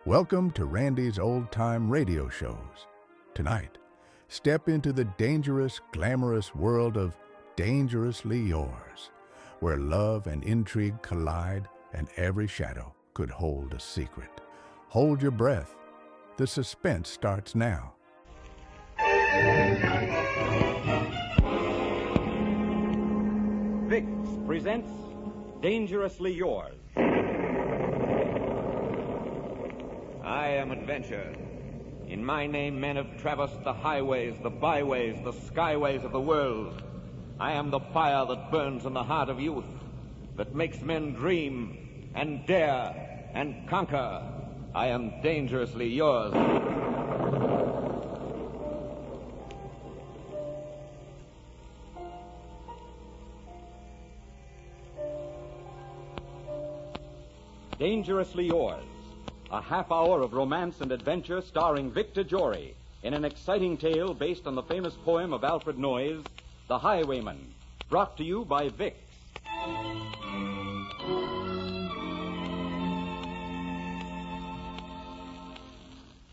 Welcome to Randy's Old Time Radio Shows. Tonight, step into the dangerous, glamorous world of Dangerously Yours, where love and intrigue collide and every shadow could hold a secret. Hold your breath. The suspense starts now. Vicks presents Dangerously Yours. I am Adventure. In my name, men have traversed the highways, the byways, the skyways of the world. I am the fire that burns in the heart of youth, that makes men dream and dare and conquer. I am dangerously yours. Dangerously Yours, a half hour of romance and adventure starring Victor Jory in an exciting tale based on the famous poem of Alfred Noyes, The Highwayman, brought to you by Vicks.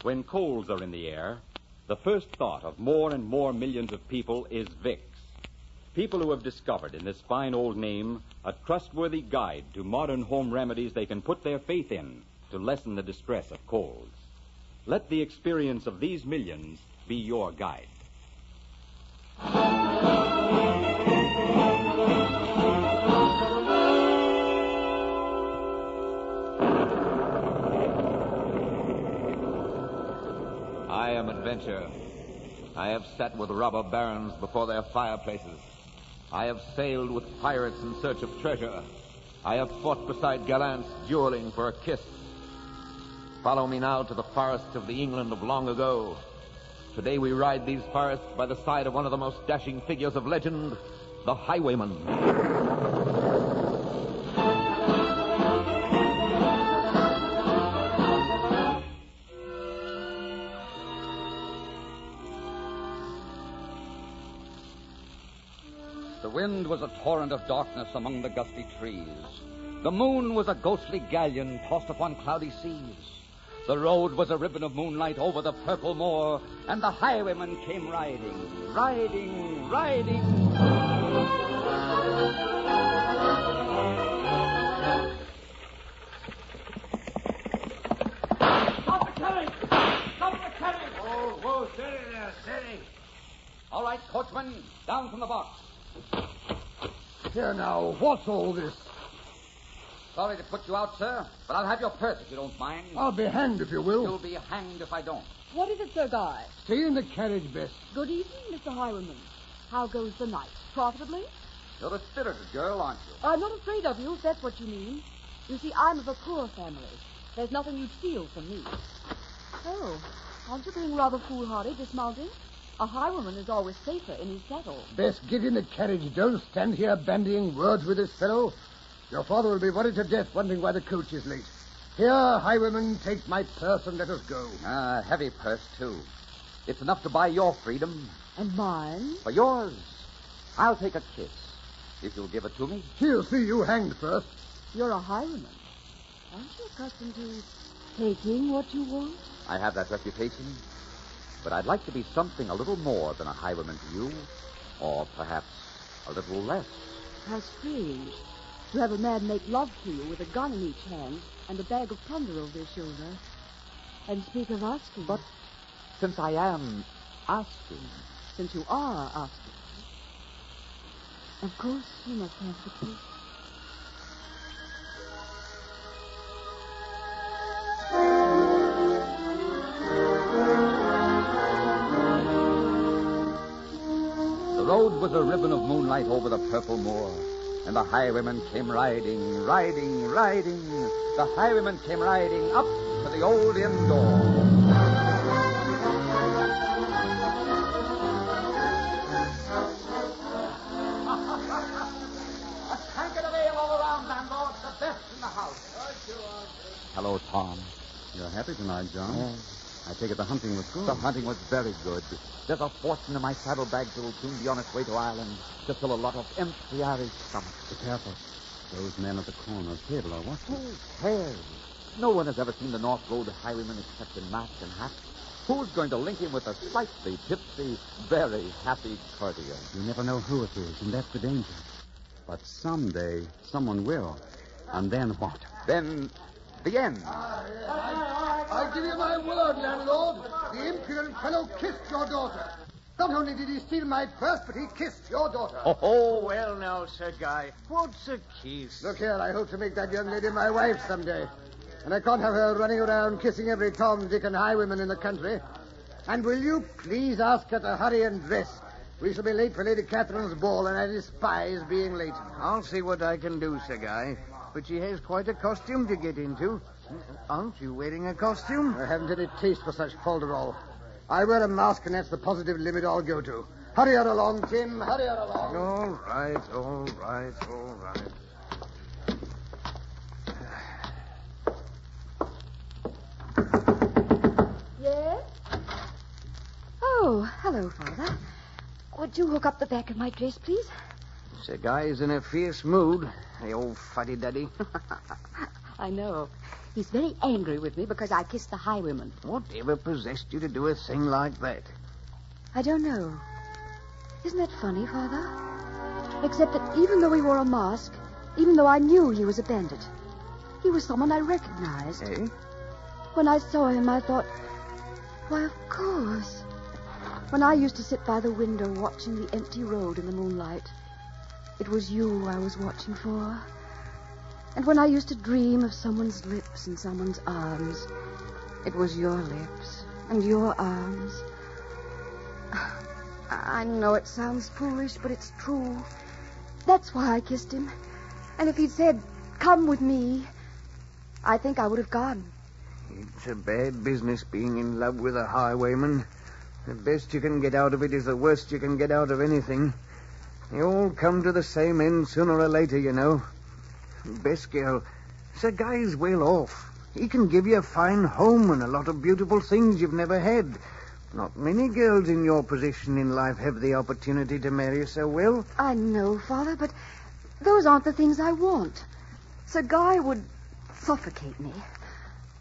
When colds are in the air, the first thought of more and more millions of people is Vicks. People who have discovered in this fine old name a trustworthy guide to modern home remedies they can put their faith in to lessen the distress of colds. Let the experience of these millions be your guide. I am Adventure. I have sat with robber barons before their fireplaces. I have sailed with pirates in search of treasure. I have fought beside gallants dueling for a kiss. Follow me now to the forests of the England of long ago. Today we ride these forests by the side of one of the most dashing figures of legend, the Highwayman. The wind was a torrent of darkness among the gusty trees. The moon was a ghostly galleon tossed upon cloudy seas. The road was a ribbon of moonlight over the purple moor, and the highwayman came riding, riding, riding. Stop the carriage! Stop the carriage! Whoa, steady there, steady. All right, coachman, down from the box. Here now, what's all this? Sorry to put you out, sir, but I'll have your purse if you don't mind. I'll be hanged if you will. You'll be hanged if I don't. What is it, Sir Guy? Stay in the carriage, Bess. Good evening, Mr. Highwayman. How goes the night? Profitably? You're a spirited girl, aren't you? I'm not afraid of you, if that's what you mean. You see, I'm of a poor family. There's nothing you'd steal from me. Oh, aren't you being rather foolhardy dismounting? A highwayman is always safer in his saddle. Bess, get in the carriage. Don't stand here bandying words with this fellow. Your father will be worried to death wondering why the coach is late. Here, highwayman, take my purse and let us go. Heavy purse, too. It's enough to buy your freedom. And mine? For yours, I'll take a kiss, if you'll give it to me. He'll see you hanged first. You're a highwayman. Aren't you accustomed to taking what you want? I have that reputation, but I'd like to be something a little more than a highwayman to you, or perhaps a little less. How strange. To have a man make love to you with a gun in each hand and a bag of plunder over his shoulder. And speak of asking. But since I am asking... Since you are asking. Of course you must have the kiss. The road was a ribbon of moonlight over the purple moor, and the highwayman came riding, riding, riding. The highwayman came riding up to the old inn door. A tankard of ale all around, landlord. The best in the house. Hello, Tom. You're happy tonight, John? Yes. I take it the hunting was good. The hunting was very good. There's a fortune in my saddlebags that'll soon be on its way to Ireland to fill a lot of empty Irish stomachs. Be careful. Those men at the corner table are watching. Who cares? No one has ever seen the North Road Highwayman except in mask and hat. Who's going to link him with a slightly tipsy, very happy courtier? You never know who it is, and that's the danger. But someday, someone will. And then what? Then, the end. I give you my word, landlord. The impudent fellow kissed your daughter. Not only did he steal my purse, but he kissed your daughter. Oh, well now, Sir Guy. What's a kiss? Look here, I hope to make that young lady my wife someday. And I can't have her running around kissing every Tom, Dick, and highwayman in the country. And will you please ask her to hurry and dress? We shall be late for Lady Catherine's ball, and I despise being late. I'll see what I can do, Sir Guy. But she has quite a costume to get into. Aren't you wearing a costume? I haven't any taste for such falderall. I wear a mask, and that's the positive limit I'll go to. Hurry her along, Tim. Hurry her along. All right, all right, all right. Yes? Oh, hello, Father. Would you hook up the back of my dress, please? Sir Guy's in a fierce mood. The old fuddy-duddy. I know. He's very angry with me because I kissed the highwayman. Whatever possessed you to do a thing like that? I don't know. Isn't that funny, Father? Except that even though he wore a mask, even though I knew he was a bandit, he was someone I recognized. Eh? When I saw him, I thought, why, of course. When I used to sit by the window watching the empty road in the moonlight, it was you I was watching for. And when I used to dream of someone's lips and someone's arms, it was your lips and your arms. I know it sounds foolish, but it's true. That's why I kissed him. And if he'd said, come with me, I think I would have gone. It's a bad business being in love with a highwayman. The best you can get out of it is the worst you can get out of anything. They all come to the same end sooner or later, you know. Best girl, Sir Guy's well off. He can give you a fine home and a lot of beautiful things you've never had. Not many girls in your position in life have the opportunity to marry so well. I know, Father, but those aren't the things I want. Sir Guy would suffocate me.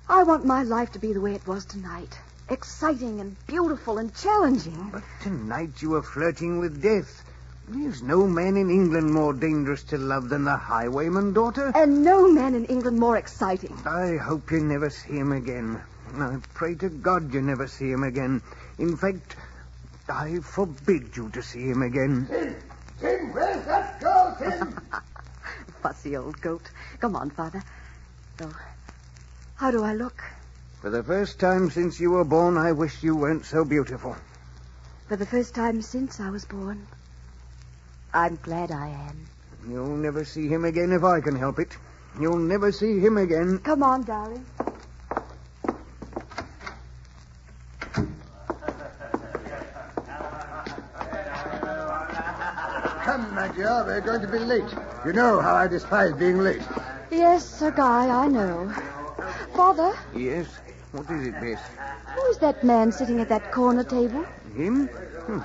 I want my life to be the way it was tonight. Exciting and beautiful and challenging. But tonight you were flirting with death. There's no man in England more dangerous to love than the highwayman, daughter. And no man in England more exciting. I hope you never see him again. I pray to God you never see him again. In fact, I forbid you to see him again. Tim, where's that girl, Tim? Fussy old goat. Come on, Father. So, how do I look? For the first time since you were born, I wish you weren't so beautiful. For the first time since I was born, I'm glad I am. You'll never see him again if I can help it. You'll never see him again. Come on, darling. Come, my dear, we're going to be late. You know how I despise being late. Yes, Sir Guy, I know. Father, Yes? What is it, Bess? who is that man sitting at that corner table? Him?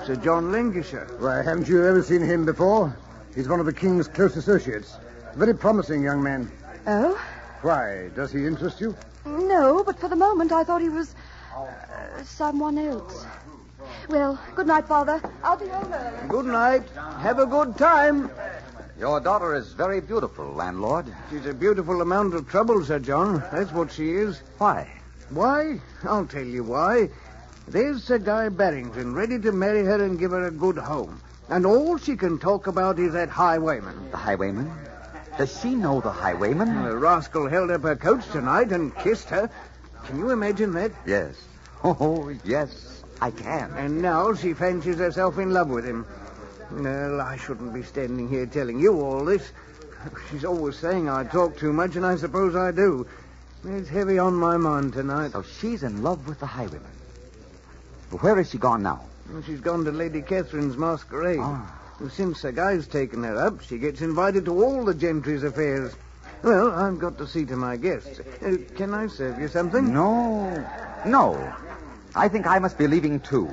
Sir John Lancashire. Why, haven't you ever seen him before? He's one of the King's close associates. A very promising young man. Oh? Why, does he interest you? No, but for the moment I thought he was someone else. Well, good night, Father. I'll be home early. Good night. Have a good time. Your daughter is very beautiful, landlord. She's a beautiful amount of trouble, Sir John. That's what she is. Why? Why? I'll tell you why. There's Sir Guy Barrington, ready to marry her and give her a good home. And all she can talk about is that highwayman. The highwayman? Does she know the highwayman? The rascal held up her coach tonight and kissed her. Can you imagine that? Yes. Oh, yes, I can. And now she fancies herself in love with him. Well, I shouldn't be standing here telling you all this. She's always saying I talk too much, and I suppose I do. It's heavy on my mind tonight. So she's in love with the highwayman. Where has she gone now? Well, she's gone to Lady Catherine's masquerade. Ah. And since Sir Guy's taken her up, she gets invited to all the gentry's affairs. Well, I've got to see to my guests. Can I serve you something? No. I think I must be leaving, too.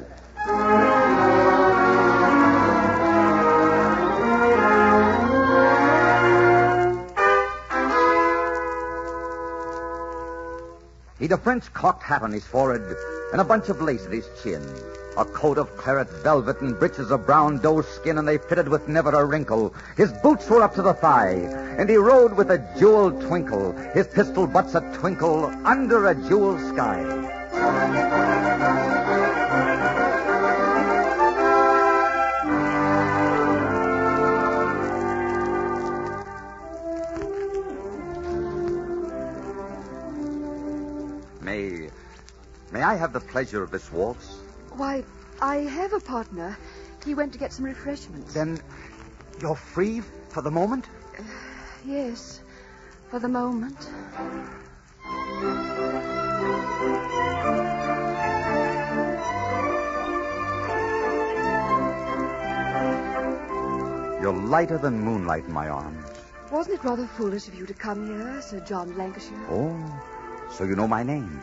He'd a French cocked hat on his forehead and a bunch of lace at his chin, a coat of claret velvet and breeches of brown doe skin, and they fitted with never a wrinkle. His boots were up to the thigh, and he rode with a jeweled twinkle, his pistol butts a twinkle under a jeweled sky. May I have the pleasure of this waltz? Why, I have a partner. He went to get some refreshments. Then you're free for the moment? Yes, for the moment. You're lighter than moonlight in my arms. Wasn't it rather foolish of you to come here, Sir John Lancashire? Oh, so you know my name?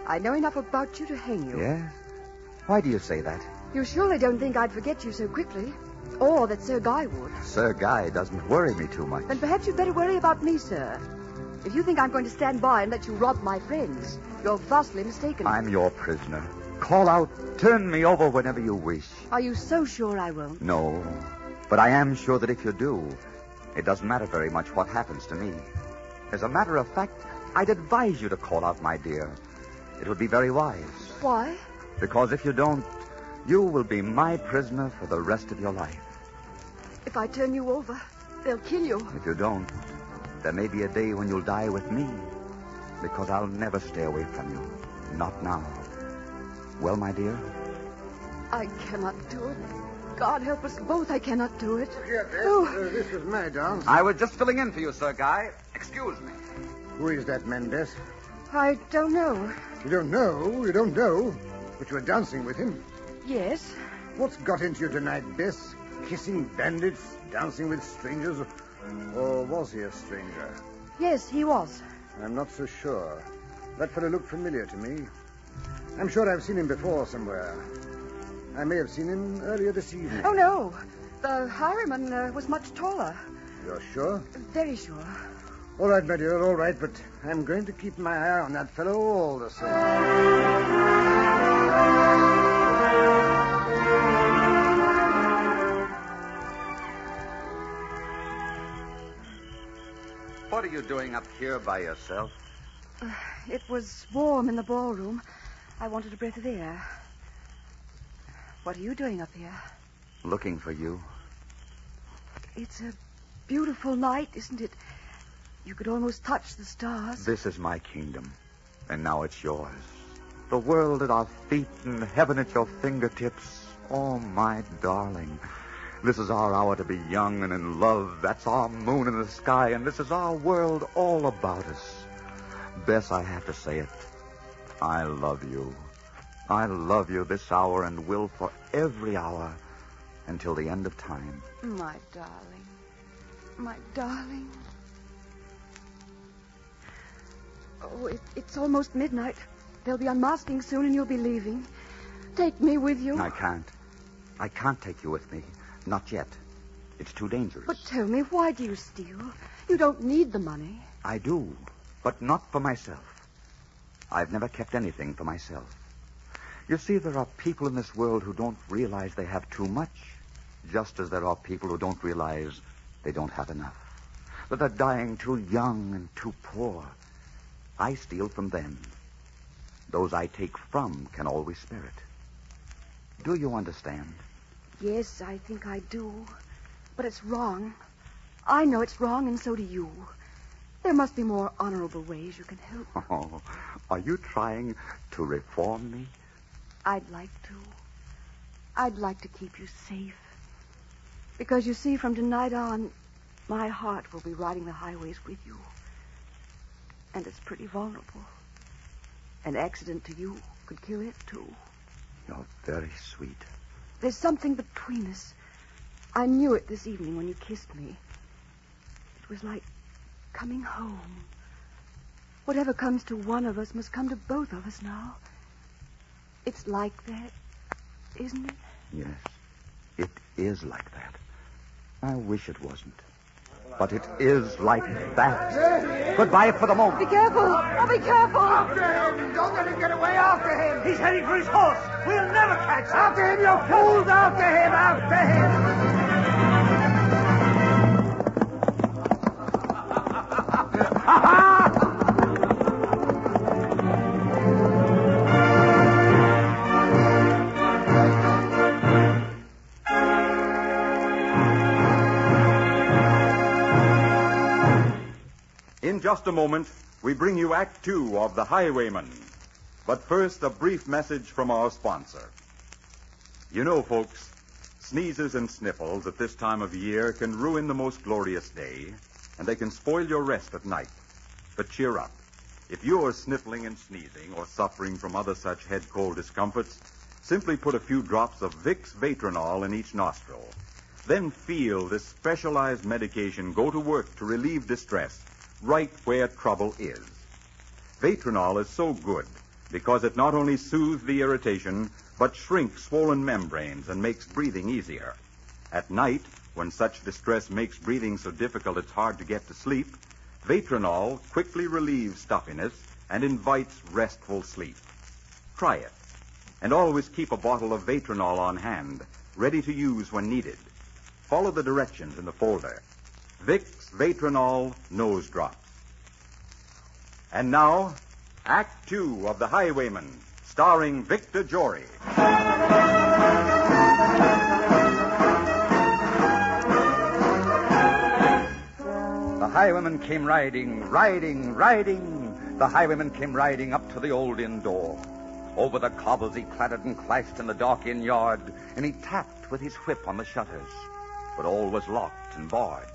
I know enough about you to hang you. Yes? Why do you say that? You surely don't think I'd forget you so quickly. Or that Sir Guy would. Sir Guy doesn't worry me too much. Then perhaps you'd better worry about me, sir. If you think I'm going to stand by and let you rob my friends, you're vastly mistaken. I'm your prisoner. Call out, turn me over whenever you wish. Are you so sure I won't? No, but I am sure that if you do, it doesn't matter very much what happens to me. As a matter of fact, I'd advise you to call out, my dear. It would be very wise. Why? Because if you don't, you will be my prisoner for the rest of your life. If I turn you over, they'll kill you. If you don't, there may be a day when you'll die with me, because I'll never stay away from you. Not now. Well, my dear? I cannot do it. God help us both, I cannot do it. Here, Bess. This is my dance. I was just filling in for you, Sir Guy. Excuse me. Who is that man, Bess? I don't know. You don't know? You don't know? But you were dancing with him. Yes. What's got into you tonight, Bess? Kissing bandits, dancing with strangers? Or was he a stranger? Yes, he was. I'm not so sure. That fellow looked familiar to me. I'm sure I've seen him before somewhere. I may have seen him earlier this evening. Oh, no. The highwayman was much taller. You're sure? Very sure. All right, my dear, all right, but I'm going to keep my eye on that fellow all the same. What are you doing up here by yourself? It was warm in the ballroom. I wanted a breath of air. What are you doing up here? Looking for you. It's a beautiful night, isn't it? You could almost touch the stars. This is my kingdom, and now it's yours. The world at our feet and heaven at your fingertips. Oh, my darling. This is our hour to be young and in love. That's our moon in the sky, and this is our world all about us. Bess, I have to say it. I love you. I love you this hour and will for every hour until the end of time. My darling. My darling. Oh, it's almost midnight. They'll be unmasking soon and you'll be leaving. Take me with you. I can't. I can't take you with me. Not yet. It's too dangerous. But tell me, why do you steal? You don't need the money. I do, but not for myself. I've never kept anything for myself. You see, there are people in this world who don't realize they have too much, just as there are people who don't realize they don't have enough. That they're dying too young and too poor. I steal from them. Those I take from can always spare it. Do you understand? Yes, I think I do. But it's wrong. I know it's wrong, and so do you. There must be more honorable ways you can help. Oh, are you trying to reform me? I'd like to. I'd like to keep you safe. Because, you see, from tonight on, my heart will be riding the highways with you. And it's pretty vulnerable. An accident to you could kill it, too. You're very sweet. There's something between us. I knew it this evening when you kissed me. It was like coming home. Whatever comes to one of us must come to both of us now. It's like that, isn't it? Yes, it is like that. I wish it wasn't. But it is like that. Goodbye for the moment. Be careful. Oh, be careful. After him! Don't let him get away! After him! He's heading for his horse. We'll never catch him. After him, you fools! After him! After him! In just a moment, we bring you Act Two of The Highwayman. But first, a brief message from our sponsor. You know, folks, sneezes and sniffles at this time of year can ruin the most glorious day, and they can spoil your rest at night. But cheer up. If you're sniffling and sneezing or suffering from other such head cold discomforts, simply put a few drops of Vicks Vetronol in each nostril. Then feel this specialized medication go to work to relieve distress right where trouble is. Vetronol is so good because it not only soothes the irritation, but shrinks swollen membranes and makes breathing easier. At night, when such distress makes breathing so difficult it's hard to get to sleep, Vetronol quickly relieves stuffiness and invites restful sleep. Try it. And always keep a bottle of Vetronol on hand, ready to use when needed. Follow the directions in the folder. Vicks Vetronol Nose Drops. And now, Act Two of The Highwayman, starring Victor Jory. The highwayman came riding. The highwayman came riding up to the old inn door. Over the cobbles he clattered and clashed in the dark inn yard, and he tapped with his whip on the shutters. But all was locked and barred.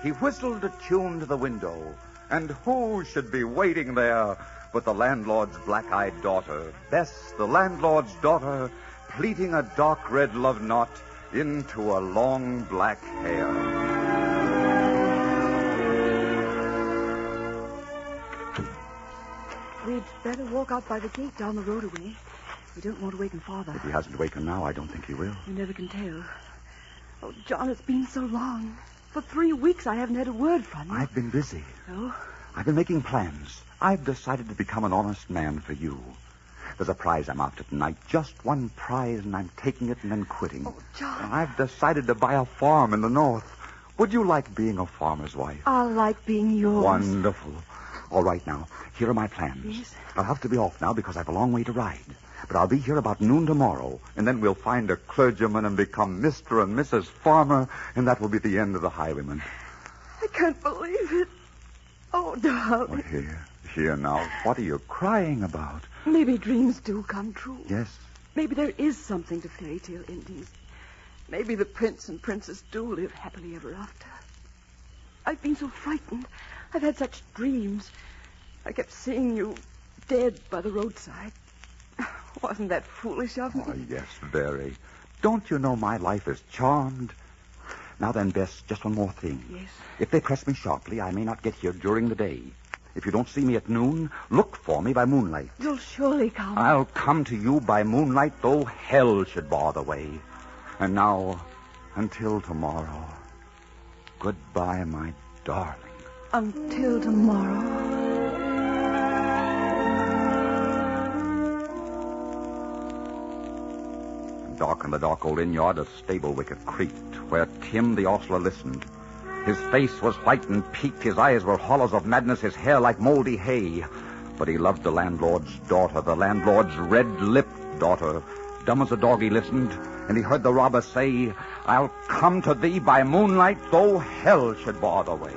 He whistled a tune to the window, and who should be waiting there but the landlord's black-eyed daughter, Bess, the landlord's daughter, pleating a dark red love knot into a long black hair. We'd better walk out by the gate down the road away. We don't want to waken Father. If he hasn't wakened now, I don't think he will. You never can tell. Oh, John, it's been so long. For 3 weeks I haven't had a word from you. I've been busy. Oh? I've been making plans. I've decided to become an honest man for you. There's a prize I'm after tonight. Just one prize, and I'm taking it and then quitting. Oh, John. And I've decided to buy a farm in the north. Would you like being a farmer's wife? I like being yours. Wonderful. All right, now, here are my plans. Yes? I'll have to be off now because I've a long way to ride. But I'll be here about noon tomorrow, and then we'll find a clergyman and become Mr. and Mrs. Farmer, and that will be the end of the highwayman. I can't believe it. Oh, darling. Well, here now. What are you crying about? Maybe dreams do come true. Yes. Maybe there is something to fairy tale endings. Maybe the prince and princess do live happily ever after. I've been so frightened. I've had such dreams. I kept seeing you dead by the roadside. Wasn't that foolish of me? Oh, yes, very. Don't you know my life is charmed? Now then, Bess, just one more thing. Yes? If they press me sharply, I may not get here during the day. If you don't see me at noon, look for me by moonlight. You'll surely come. I'll come to you by moonlight, though hell should bar the way. And now, until tomorrow, goodbye, my darling. Until tomorrow. Dark in the dark old inn yard, a stable wicket creaked, where Tim the ostler listened. His face was white and peaked, his eyes were hollows of madness, his hair like moldy hay. But he loved the landlord's daughter, the landlord's red-lipped daughter. Dumb as a dog he listened, and he heard the robber say, I'll come to thee by moonlight, though hell should bar the way.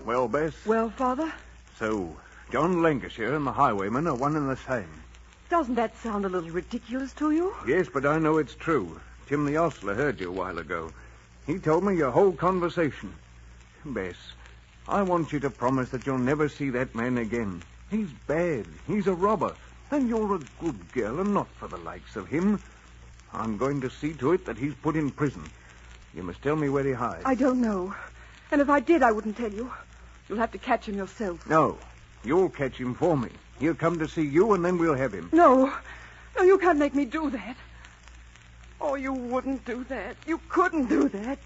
Well, Bess? Well, Father? So, John Lancashire and the highwayman are one and the same. Doesn't that sound a little ridiculous to you? Yes, but I know it's true. Tim the ostler heard you a while ago. He told me your whole conversation. Bess, I want you to promise that you'll never see that man again. He's bad. He's a robber. And you're a good girl, and not for the likes of him. I'm going to see to it that he's put in prison. You must tell me where he hides. I don't know. And if I did, I wouldn't tell you. You'll have to catch him yourself. No, you'll catch him for me. He'll come to see you, and then we'll have him. No. No, you can't make me do that. Oh, you wouldn't do that. You couldn't do that.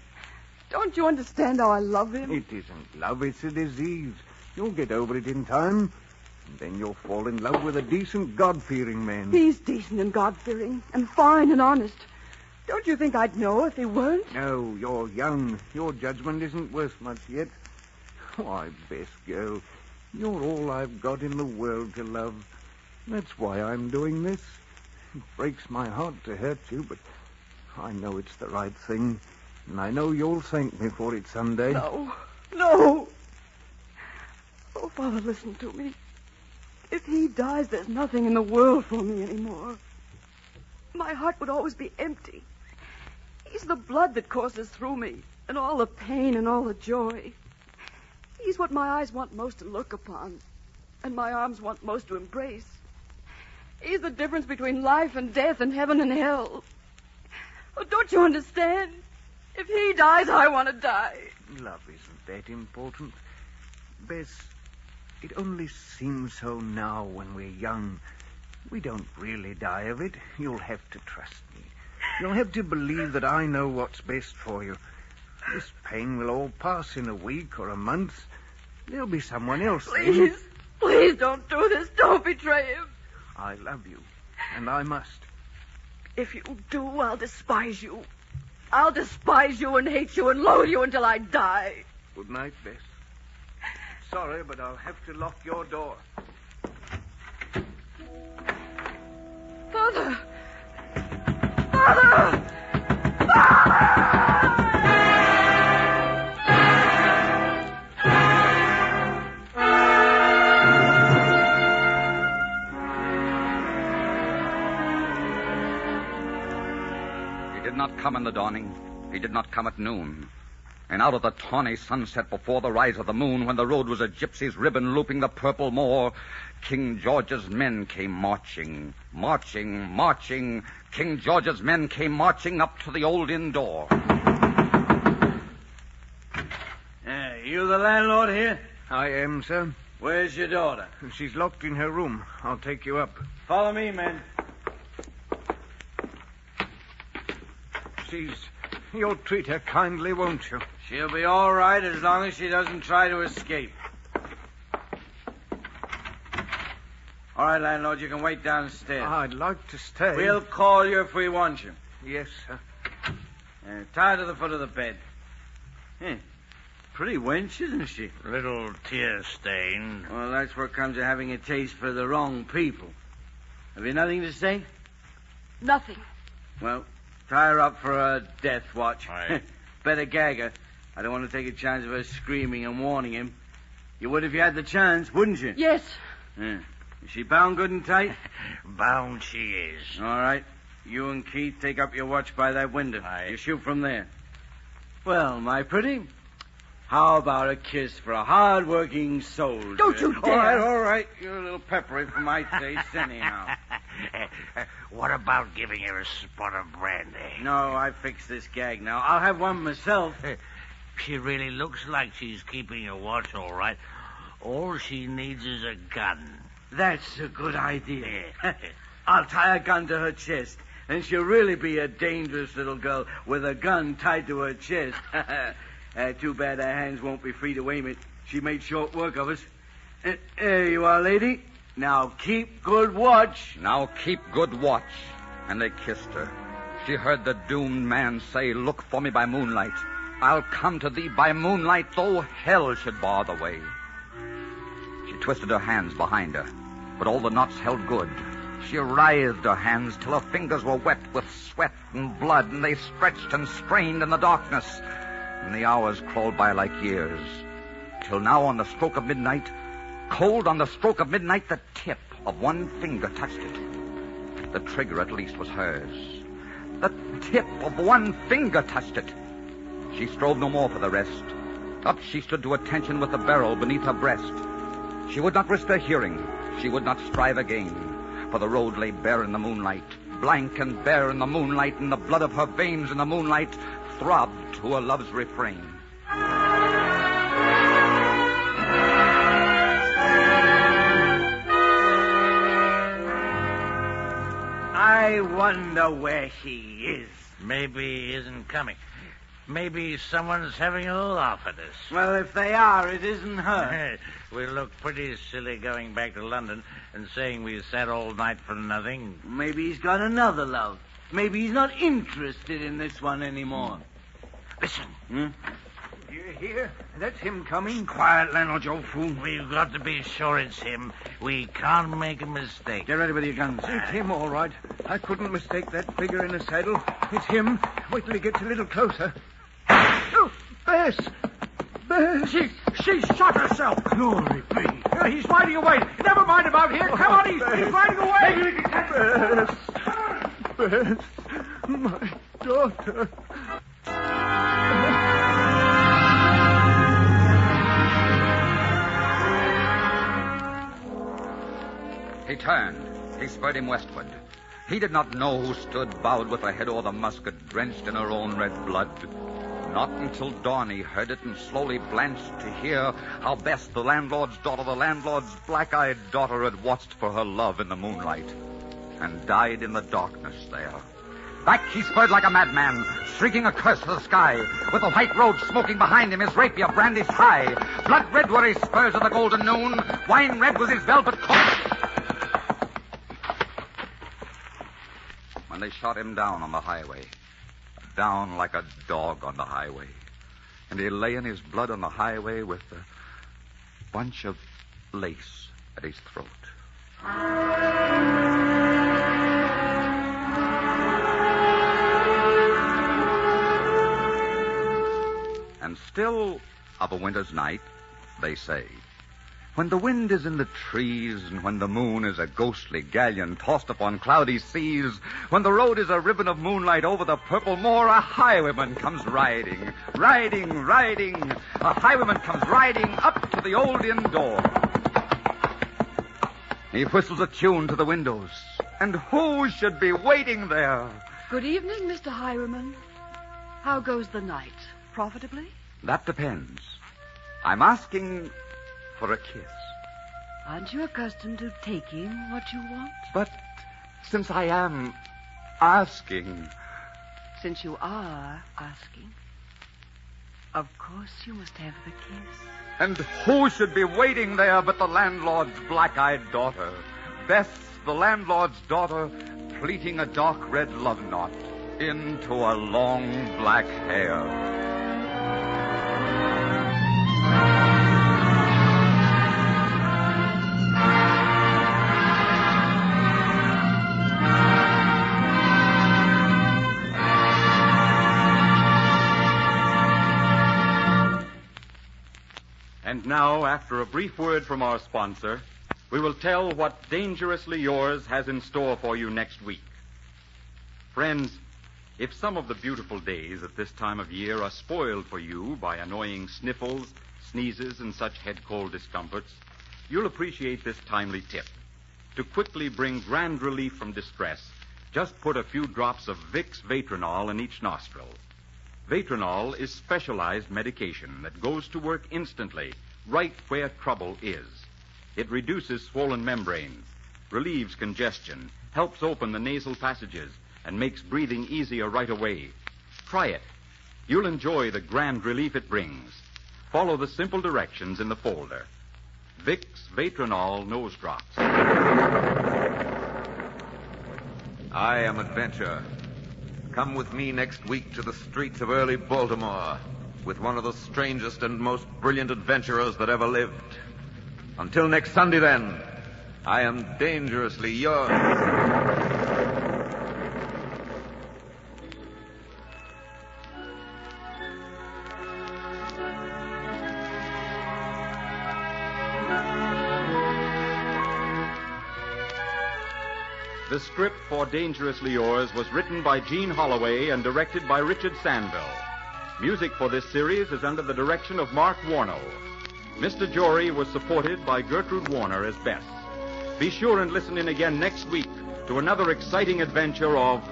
Don't you understand how I love him? It isn't love, it's a disease. You'll get over it in time. And then you'll fall in love with a decent, God-fearing man. He's decent and God-fearing and fine and honest. Don't you think I'd know if he weren't? No, you're young. Your judgment isn't worth much yet. Why, Bess, girl, you're all I've got in the world to love. That's why I'm doing this. It breaks my heart to hurt you, but I know it's the right thing. And I know you'll thank me for it someday. No. No. Oh, Father, listen to me. If he dies, there's nothing in the world for me anymore. My heart would always be empty. He's the blood that courses through me, and all the pain and all the joy. He's what my eyes want most to look upon, and my arms want most to embrace. He's the difference between life and death and heaven and hell. Oh, don't you understand? If he dies, I want to die. Love isn't that important. Bess, it only seems so now when we're young. We don't really die of it. You'll have to trust me. You'll have to believe that I know what's best for you. This pain will all pass in a week or a month. There'll be someone else. Please, please don't do this. Don't betray him. I love you, and I must. If you do, I'll despise you. I'll despise you and hate you and loathe you until I die. Good night, Bess. Sorry, but I'll have to lock your door. Father! Father! He did not come in the dawning. He did not come at noon. And out of the tawny sunset before the rise of the moon, when the road was a gypsy's ribbon looping the purple moor, King George's men came marching, marching, marching. King George's men came marching up to the old inn door. You the landlord here? I am, sir. Where's your daughter? She's locked in her room. I'll take you up. Follow me, men. You'll treat her kindly, won't you? She'll be all right as long as she doesn't try to escape. All right, landlord, you can wait downstairs. I'd like to stay. We'll call you if we want you. Yes, sir. Tie her to the foot of the bed. Pretty wench, isn't she? Little tear-stained. Well, that's what comes of having a taste for the wrong people. Have you nothing to say? Nothing. Well, tie her up for a death watch. Aye. Better gag her. I don't want to take a chance of her screaming and warning him. You would if you had the chance, wouldn't you? Yes. Is she bound good and tight? Bound she is. All right. You and Keith take up your watch by that window. Aye. You shoot from there. Well, my pretty, how about a kiss for a hard-working soldier? Don't you dare. All right. You're a little peppery for my taste anyhow. What about giving her a spot of brandy? No, I fixed this gag now. I'll have one myself. She really looks like she's keeping her watch all right. All she needs is a gun. That's a good idea. I'll tie a gun to her chest, and she'll really be a dangerous little girl with a gun tied to her chest. Too bad her hands won't be free to aim it. She made short work of us. There you are, lady. Now keep good watch. Now keep good watch. And they kissed her. She heard the doomed man say, "Look for me by moonlight. I'll come to thee by moonlight, though hell should bar the way." She twisted her hands behind her, but all the knots held good. She writhed her hands till her fingers were wet with sweat and blood, and they stretched and strained in the darkness. And the hours crawled by like years, till now on the stroke of midnight, cold on the stroke of midnight, the tip of one finger touched it. The trigger, at least, was hers. The tip of one finger touched it. She strove no more for the rest. Up she stood to attention with the barrel beneath her breast. She would not risk their hearing. She would not strive again. For the road lay bare in the moonlight, blank and bare in the moonlight, and the blood of her veins in the moonlight throbbed to her love's refrain. I wonder where she is. Maybe he isn't coming. Maybe someone's having a laugh at us. Well, if they are, it isn't her. We look pretty silly going back to London and saying we sat all night for nothing. Maybe he's got another love. Maybe he's not interested in this one anymore. Listen. You hear? That's him coming. Quiet, Landlord, you fool. We've got to be sure it's him. We can't make a mistake. Get ready with your guns. It's him, all right. I couldn't mistake that figure in a saddle. It's him. Wait till he gets a little closer. Oh, Bess! Bess! She shot herself. Glory be. He's riding away. Never mind about here. Come on, he's riding away. Maybe we can catch him. Bess! My daughter. He turned. He spurred him westward. He did not know who stood bowed with her head o'er the musket, drenched in her own red blood. Not until dawn he heard it and slowly blanched to hear how Bess, the landlord's daughter, the landlord's black-eyed daughter, had watched for her love in the moonlight and died in the darkness there. Back he spurred like a madman, shrieking a curse to the sky, with the white road smoking behind him, his rapier brandished high. Blood red were his spurs of the golden noon, wine red was his velvet coat. When they shot him down on the highway, down like a dog on the highway, and he lay in his blood on the highway with a bunch of lace at his throat. And still of a winter's night, they say, when the wind is in the trees and when the moon is a ghostly galleon tossed upon cloudy seas, when the road is a ribbon of moonlight over the purple moor, a highwayman comes riding, riding, riding. A highwayman comes riding up to the old inn door. He whistles a tune to the windows, and who should be waiting there? Good evening, Mr. Highwayman. How goes the night? Profitably? That depends. I'm asking for a kiss. Aren't you accustomed to taking what you want? But since I am asking... Since you are asking, of course you must have the kiss. And who should be waiting there but the landlord's black-eyed daughter, Bess, the landlord's daughter, pleating a dark red love knot into a long black hair. And now, after a brief word from our sponsor, we will tell what Dangerously Yours has in store for you next week. Friends, if some of the beautiful days at this time of year are spoiled for you by annoying sniffles, sneezes, and such head cold discomforts, you'll appreciate this timely tip. To quickly bring grand relief from distress, just put a few drops of Vicks Vatronol in each nostril. Vatronol is specialized medication that goes to work instantly, right where trouble is. It reduces swollen membranes, relieves congestion, helps open the nasal passages, and makes breathing easier right away. Try it. You'll enjoy the grand relief it brings. Follow the simple directions in the folder. Vicks Vatronol Nose Drops. I am Adventure. Come with me next week to the streets of early Baltimore with one of the strangest and most brilliant adventurers that ever lived. Until next Sunday, then, I am dangerously yours. The script for Dangerously Yours was written by Gene Holloway and directed by Richard Sandville. Music for this series is under the direction of Mark Warno. Mr. Jory was supported by Gertrude Warner as Bess. Be sure and listen in again next week to another exciting adventure of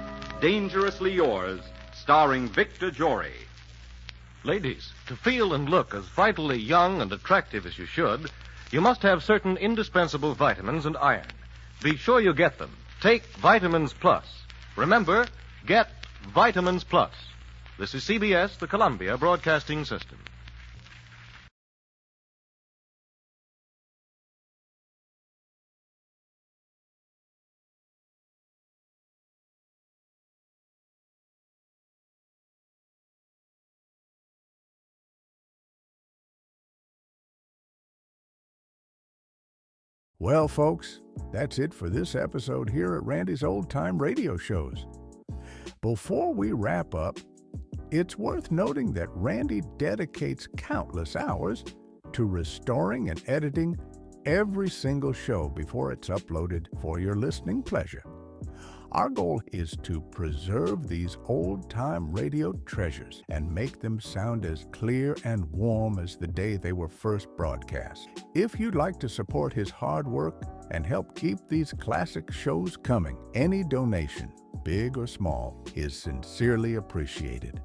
Dangerously Yours, starring Victor Jory. Ladies, to feel and look as vitally young and attractive as you should, you must have certain indispensable vitamins and iron. Be sure you get them. Take Vitamins Plus. Remember, get Vitamins Plus. This is CBS, the Columbia Broadcasting System. Well, folks, that's it for this episode here at Randy's Old Time Radio Shows. Before we wrap up, it's worth noting that Randy dedicates countless hours to restoring and editing every single show before it's uploaded for your listening pleasure. Our goal is to preserve these old-time radio treasures and make them sound as clear and warm as the day they were first broadcast. If you'd like to support his hard work and help keep these classic shows coming, any donation, big or small, is sincerely appreciated.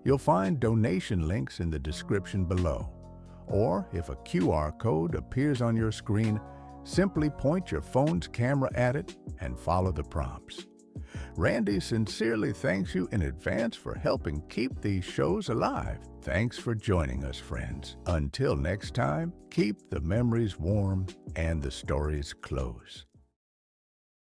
You'll find donation links in the description below. Or if a QR code appears on your screen, simply point your phone's camera at it and follow the prompts. Randy sincerely thanks you in advance for helping keep these shows alive. Thanks for joining us, friends. Until next time, keep the memories warm and the stories close.